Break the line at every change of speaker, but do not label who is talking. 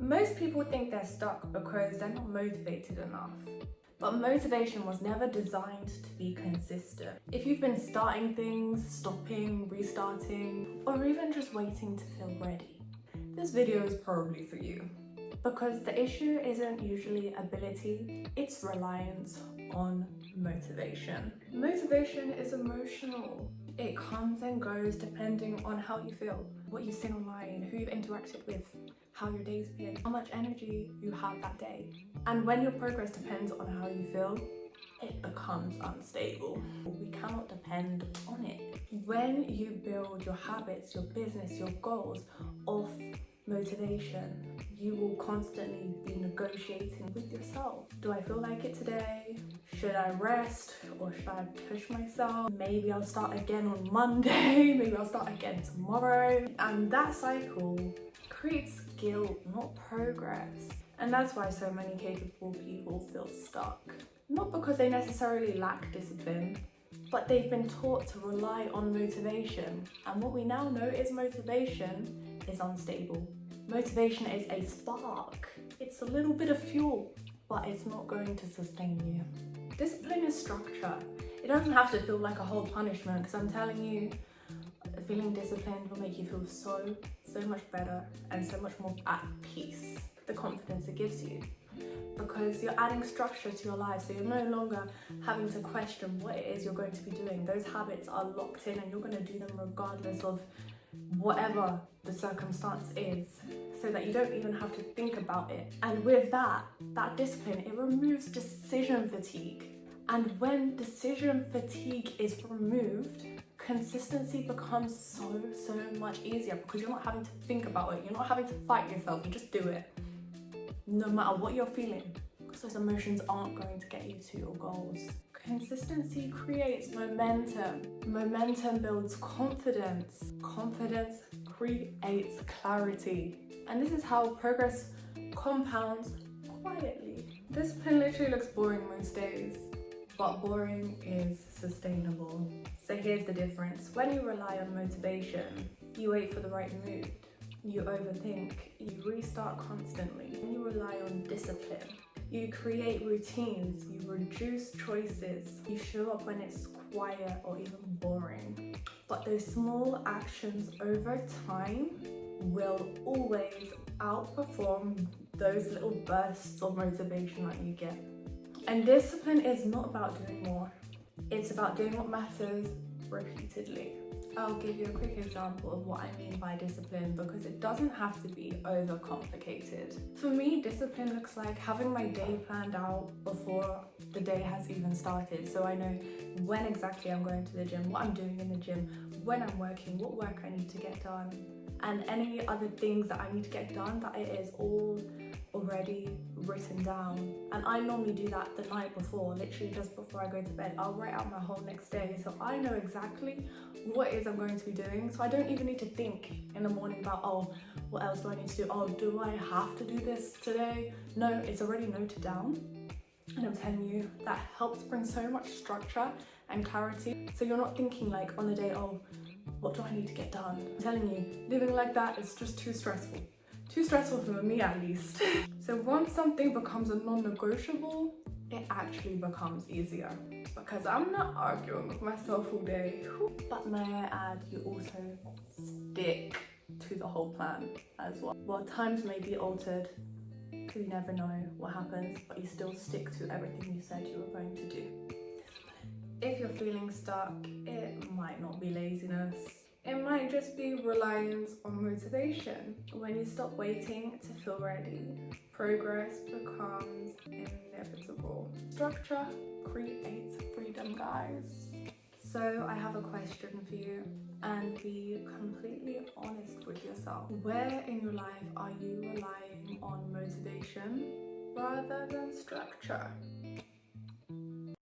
Most people think they're stuck because they're not motivated enough. But motivation was never designed to be consistent. If you've been starting things, stopping, restarting, or even just waiting to feel ready, this video is probably for you. Because the issue isn't usually ability, it's reliance on motivation. Motivation is emotional. It comes and goes depending on how you feel, what you've seen online, who you've interacted with, how your day's been, how much energy you have that day. And when your progress depends on how you feel, it becomes unstable. We cannot depend on it. When you build your habits, your business, your goals off motivation, you will constantly be negotiating with yourself. Do I feel like it today? Should I rest or should I push myself? Maybe I'll start again on Monday, maybe I'll start again tomorrow. And that cycle creates guilt, not progress. And that's why so many capable people feel stuck. Not because they necessarily lack discipline, but they've been taught to rely on motivation. And what we now know is motivation is unstable. Motivation is a spark. It's a little bit of fuel, but it's not going to sustain you. Discipline is structure. It doesn't have to feel like a whole punishment, because I'm telling you, feeling disciplined will make you feel so much better and so much more at peace. The confidence it gives you, because you're adding structure to your life, so you're no longer having to question what it is you're going to be doing. Those habits are locked in and you're going to do them regardless of whatever the circumstance is, so that you don't even have to think about it. And with that discipline, it removes decision fatigue. And when decision fatigue is removed, consistency becomes so much easier, because you're not having to think about it. You're not having to fight yourself. You just do it, no matter what you're feeling, because those emotions aren't going to get you to your goals. Consistency creates momentum. Momentum builds confidence. Confidence creates clarity. And this is how progress compounds quietly. Discipline literally looks boring most days, but boring is sustainable. So here's the difference. When you rely on motivation, you wait for the right mood. You overthink, you restart constantly. When you rely on discipline, you create routines, you reduce choices, you show up when it's quiet or even boring. But those small actions over time will always outperform those little bursts of motivation that you get. And discipline is not about doing more. It's about doing what matters repeatedly. I'll give you a quick example of what I mean by discipline, because it doesn't have to be overcomplicated. For me, discipline looks like having my day planned out before the day has even started. So I know when exactly I'm going to the gym, what I'm doing in the gym, when I'm working, what work I need to get done, and any other things that I need to get done, that it is all already written down. And I normally do that the night before, literally just before I go to bed. I'll write out my whole next day, so I know exactly what it is I'm going to be doing. So I don't even need to think in the morning about, oh, what else do I need to do? Oh, do I have to do this today? No, it's already noted down. And I'm telling you, that helps bring so much structure and clarity. So you're not thinking like on the day, oh, what do I need to get done? I'm telling you, living like that is just too stressful. Too stressful for me, at least. So once something becomes a non-negotiable, it actually becomes easier, because I'm not arguing with myself all day. But may I add, you also stick to the whole plan as well. Well, times may be altered, because you never know what happens, but you still stick to everything you said you were going to do. If you're feeling stuck, it might not be laziness. It might just be reliance on motivation. When you stop waiting to feel ready, progress becomes inevitable. Structure creates freedom, guys. So I have a question for you, and be completely honest with yourself. Where in your life are you relying on motivation rather than structure?